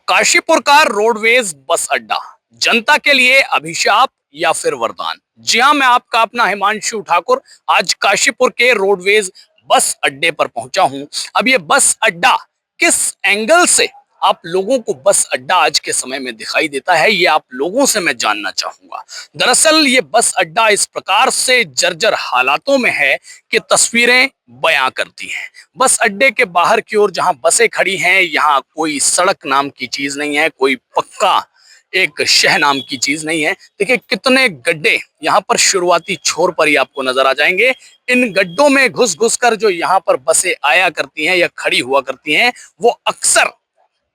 काशीपुर का roadways bus अड्डा जनता के लिए अभिशाप या फिर वरदान। जी हां, मैं आपका अपना हिमांशु ठाकुर आज काशीपुर के रोडवेज बस अड्डे पर पहुंचा हूं। अब ये बस अड्डा किस एंगल से आप लोगों को बस अड्डा आज के समय में दिखाई देता है, ये आप लोगों से मैं जानना चाहूंगा। दरअसल ये बस अड्डा इस प्रकार से जर्जर हालातों में है कि तस्वीरें बयां करती हैं। बस अड्डे के बाहर की ओर जहां बसें खड़ी हैं, यहाँ कोई सड़क नाम की चीज नहीं है, कोई पक्का एक शह नाम की चीज नहीं है। देखिए कितने गड्ढे यहाँ पर शुरुआती छोर पर ही आपको नजर आ जाएंगे। इन गड्ढों में घुस घुस कर जो यहाँ पर बसें आया करती हैं या खड़ी हुआ करती हैं, वो अक्सर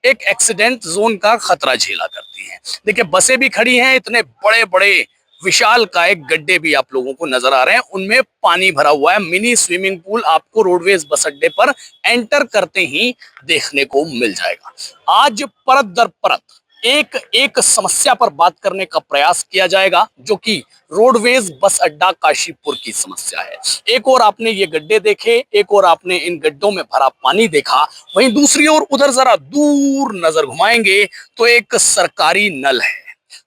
एक एक्सीडेंट जोन का खतरा झेला करती हैं। देखिए बसें भी खड़ी हैं, इतने बड़े बड़े विशाल का एक गड्ढे भी आप लोगों को नजर आ रहे हैं, उनमें पानी भरा हुआ है। मिनी स्विमिंग पूल आपको रोडवेज बस अड्डे पर एंटर करते ही देखने को मिल जाएगा। आज परत दर परत एक एक समस्या पर बात करने का प्रयास किया जाएगा, जो कि रोडवेज बस अड्डा काशीपुर की समस्या है। एक और आपने ये गड्ढे देखे, एक और आपने इन गड्ढों में भरा पानी देखा, वहीं दूसरी ओर उधर जरा दूर नजर घुमाएंगे तो एक सरकारी नल है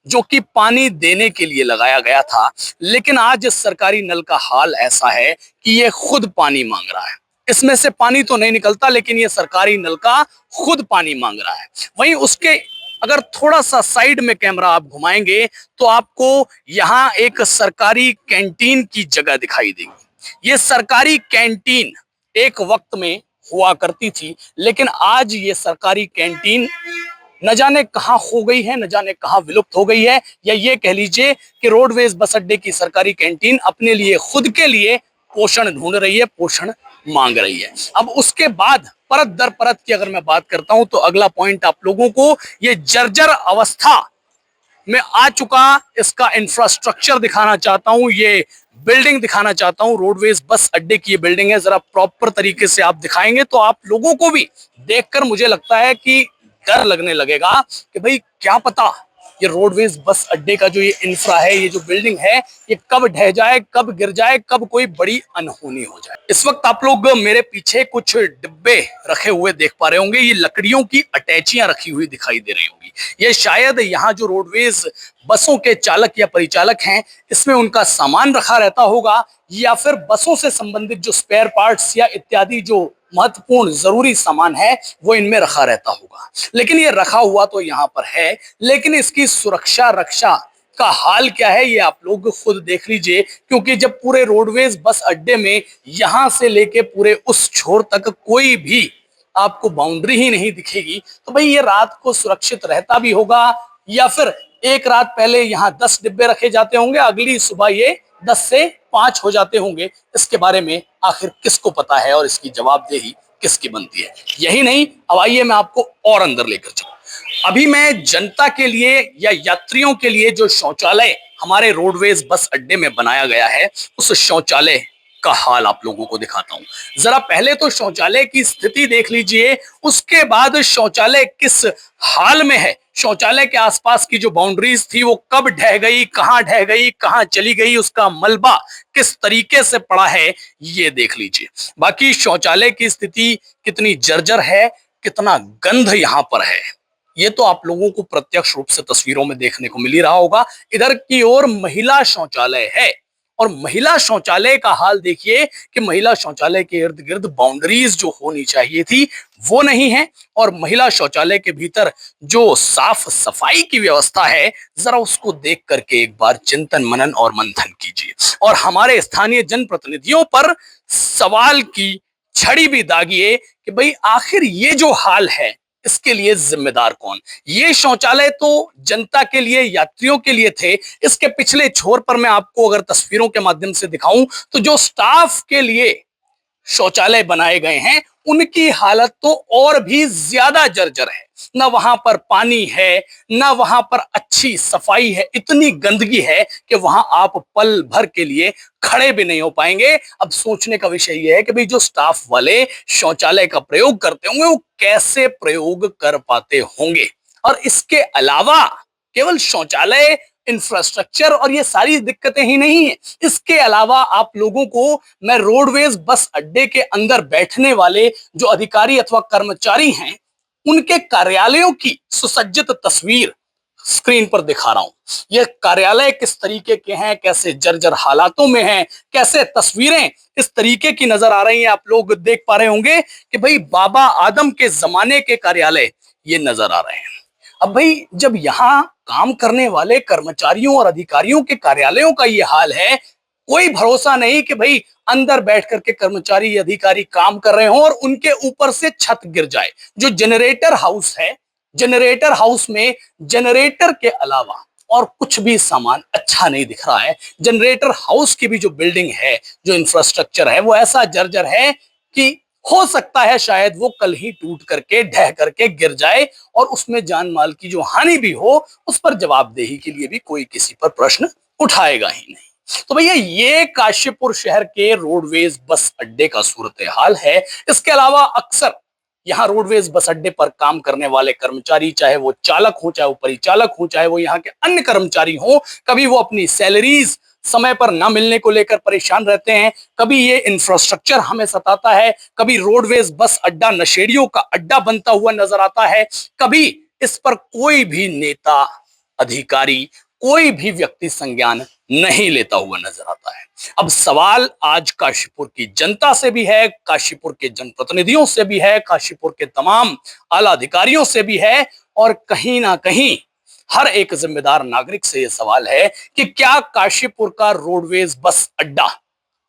जो कि पानी देने के लिए लगाया गया था। लेकिन आज इस सरकारी नल का हाल ऐसा है कि ये खुद पानी मांग रहा है। इसमें से पानी तो नहीं निकलता, लेकिन ये सरकारी नल का खुद पानी मांग रहा है। वहीं उसके अगर थोड़ा सा साइड में कैमरा आप घुमाएंगे तो आपको यहाँ एक सरकारी कैंटीन की जगह दिखाई देगी। ये सरकारी कैंटीन एक वक्त में हुआ करती थी, लेकिन आज ये सरकारी कैंटीन न जाने कहां खो गई है, न जाने कहां विलुप्त हो गई है। या ये कह लीजिए कि रोडवेज बस अड्डे की सरकारी कैंटीन अपने लिए, खुद के लिए पोषण ढूंढ रही है, पोषण मांग रही है। अब उसके बाद परत दर परत की अगर मैं बात करता हूं तो अगला पॉइंट आप लोगों को ये जर्जर अवस्था में आ चुका इसका इंफ्रास्ट्रक्चर दिखाना चाहता हूं। ये बिल्डिंग दिखाना चाहता हूं, रोडवेज बस अड्डे की ये बिल्डिंग है। जरा प्रॉपर तरीके से आप दिखाएंगे तो आप लोगों को भी देखकर मुझे लगता है कि डर लगने लगेगा कि भाई क्या पता ये रोडवेज बस अड्डे का जो ये इंफ्रा है, ये जो बिल्डिंग है, ये कब ढह जाए, कब गिर जाए, कब कोई बड़ी अनहोनी हो जाए। इस वक्त आप लोग मेरे पीछे कुछ डिब्बे रखे हुए देख पा रहे होंगे। ये लकड़ियों की अटैचियां रखी हुई दिखाई दे रही होंगी। ये शायद यहाँ जो रोडवेज बसों के चालक या परिचालक हैं, इसमें उनका सामान रखा रहता होगा, या फिर बसों से संबंधित जो स्पेयर पार्ट्स या इत्यादि जो महत्वपूर्ण जरूरी सामान है वो इनमें रखा रहता होगा। लेकिन ये रखा हुआ तो यहाँ पर है, लेकिन इसकी सुरक्षा रक्षा का हाल क्या है ये आप लोग खुद देख लीजिए। क्योंकि जब पूरे रोडवेज बस अड्डे में यहां से लेके पूरे उस छोर तक कोई भी आपको बाउंड्री ही नहीं दिखेगी, तो भाई ये रात को सुरक्षित रहता भी होगा, या फिर एक रात पहले यहाँ 10 डिब्बे रखे जाते होंगे, अगली सुबह ये 10 से 5 हो जाते होंगे। इसके बारे में आखिर किसको पता है और इसकी जवाबदेही किसकी बनती है? यही नहीं, अब आइए मैं आपको और अंदर लेकर चलूं। अभी मैं जनता के लिए या यात्रियों के लिए जो शौचालय हमारे रोडवेज बस अड्डे में बनाया गया है, उस शौचालय का हाल आप लोगों को दिखाता हूं। जरा पहले तो शौचालय की स्थिति देख लीजिए, उसके बाद शौचालय किस हाल में है, शौचालय के आसपास की जो बाउंड्रीज थी वो कब ढह गई, कहां चली गई, उसका मलबा किस तरीके से पड़ा है, ये देख लीजिए। बाकी शौचालय की स्थिति कितनी जर्जर है, कितना गंध यहां पर है, ये तो आप लोगों को प्रत्यक्ष रूप से तस्वीरों में देखने को मिल ही रहा होगा। इधर की ओर महिला शौचालय है, और महिला शौचालय का हाल देखिए कि महिला शौचालय के इर्द गिर्द बाउंड्रीज जो होनी चाहिए थी वो नहीं है, और महिला शौचालय के भीतर जो साफ सफाई की व्यवस्था है, जरा उसको देख करके एक बार चिंतन मनन और मंथन कीजिए, और हमारे स्थानीय जनप्रतिनिधियों पर सवाल की छड़ी भी दागिए कि भाई आखिर ये जो हाल है इसके लिए जिम्मेदार कौन? ये शौचालय तो जनता के लिए, यात्रियों के लिए थे। इसके पिछले छोर पर मैं आपको अगर तस्वीरों के माध्यम से दिखाऊं तो जो स्टाफ के लिए शौचालय बनाए गए हैं उनकी हालत तो और भी ज्यादा जर्जर है। ना वहां पर पानी है, ना वहां पर अच्छी सफाई है, इतनी गंदगी है कि वहां आप पल भर के लिए खड़े भी नहीं हो पाएंगे। अब सोचने का विषय यह है कि भाई जो स्टाफ वाले शौचालय का प्रयोग करते होंगे वो कैसे प्रयोग कर पाते होंगे। और इसके अलावा केवल शौचालय, इंफ्रास्ट्रक्चर और ये सारी दिक्कतें ही नहीं है, इसके अलावा आप लोगों को मैं रोडवेज बस अड्डे के अंदर बैठने वाले जो अधिकारी अथवा कर्मचारी हैं उनके कार्यालयों की सुसज्जित तस्वीर स्क्रीन पर दिखा रहा हूं। ये कार्यालय किस तरीके के हैं, कैसे जर्जर हालातों में हैं, कैसे तस्वीरें इस तरीके की नजर आ रही हैं। आप लोग देख पा रहे होंगे कि भाई बाबा आदम के जमाने के कार्यालय ये नजर आ रहे हैं। अब भाई जब यहाँ काम करने वाले कर्मचारियों और अधिकारियों के कार्यालयों का ये हाल है, कोई भरोसा नहीं कि भाई अंदर बैठ करके कर्मचारी अधिकारी काम कर रहे हों और उनके ऊपर से छत गिर जाए। जो जनरेटर हाउस है, जनरेटर हाउस में जनरेटर के अलावा और कुछ भी सामान अच्छा नहीं दिख रहा है। जनरेटर हाउस की भी जो बिल्डिंग है, जो इंफ्रास्ट्रक्चर है, वो ऐसा जर्जर है कि हो सकता है शायद वो कल ही टूट करके ढह करके गिर जाए और उसमें जान माल की जो हानि भी हो उस पर जवाबदेही के लिए भी कोई किसी पर प्रश्न उठाएगा ही नहीं। तो भैया ये काशीपुर शहर के रोडवेज बस अड्डे का सूरत हाल है। इसके अलावा अक्सर यहाँ रोडवेज बस अड्डे पर काम करने वाले कर्मचारी, चाहे वो चालक हो, चाहे वो परिचालक हो, चाहे वो यहाँ के अन्य कर्मचारी हो, कभी वो अपनी सैलरीज समय पर न मिलने को लेकर परेशान रहते हैं, कभी ये इंफ्रास्ट्रक्चर हमें सताता है, कभी रोडवेज बस अड्डा नशेड़ियों का अड्डा बनता हुआ नजर आता है, कभी इस पर कोई भी नेता, अधिकारी, कोई भी व्यक्ति संज्ञान नहीं लेता हुआ नजर आता है। अब सवाल आज काशीपुर की जनता से भी है, काशीपुर के जनप्रतिनिधियों से भी है, काशीपुर के तमाम आला अधिकारियों से भी है और कहीं ना कहीं हर एक जिम्मेदार नागरिक से यह सवाल है कि क्या काशीपुर का रोडवेज बस अड्डा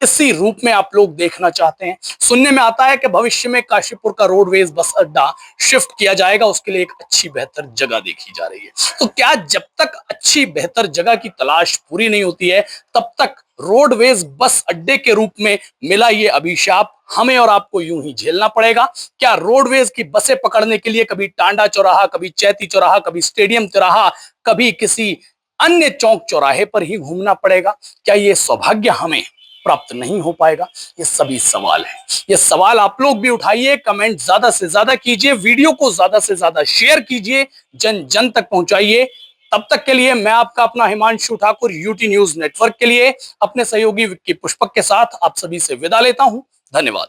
इसी रूप में आप लोग देखना चाहते हैं। सुनने में आता है कि भविष्य में काशीपुर का रोडवेज बस अड्डा शिफ्ट किया जाएगा, उसके लिए एक अच्छी बेहतर जगह देखी जा रही है। तो क्या जब तक अच्छी बेहतर जगह की तलाश पूरी नहीं होती है तब तक रोडवेज बस अड्डे के रूप में मिला ये अभिशाप हमें और आपको यूं ही झेलना पड़ेगा? क्या रोडवेज की बसें पकड़ने के लिए कभी टांडा चौराहा, कभी चैती चौराहा, कभी स्टेडियम चौराहा, कभी किसी अन्य चौक चौराहे पर ही घूमना पड़ेगा? क्या ये सौभाग्य हमें प्राप्त नहीं हो पाएगा? ये सभी सवाल है। ये सवाल आप लोग भी उठाइए, कमेंट ज्यादा से ज्यादा कीजिए, वीडियो को ज्यादा से ज्यादा शेयर कीजिए, जन जन तक पहुंचाइए। तब तक के लिए मैं आपका अपना Himanshu Thakur UT news network के लिए अपने सहयोगी विक्की पुष्पक के साथ आप सभी से विदा लेता हूं। धन्यवाद।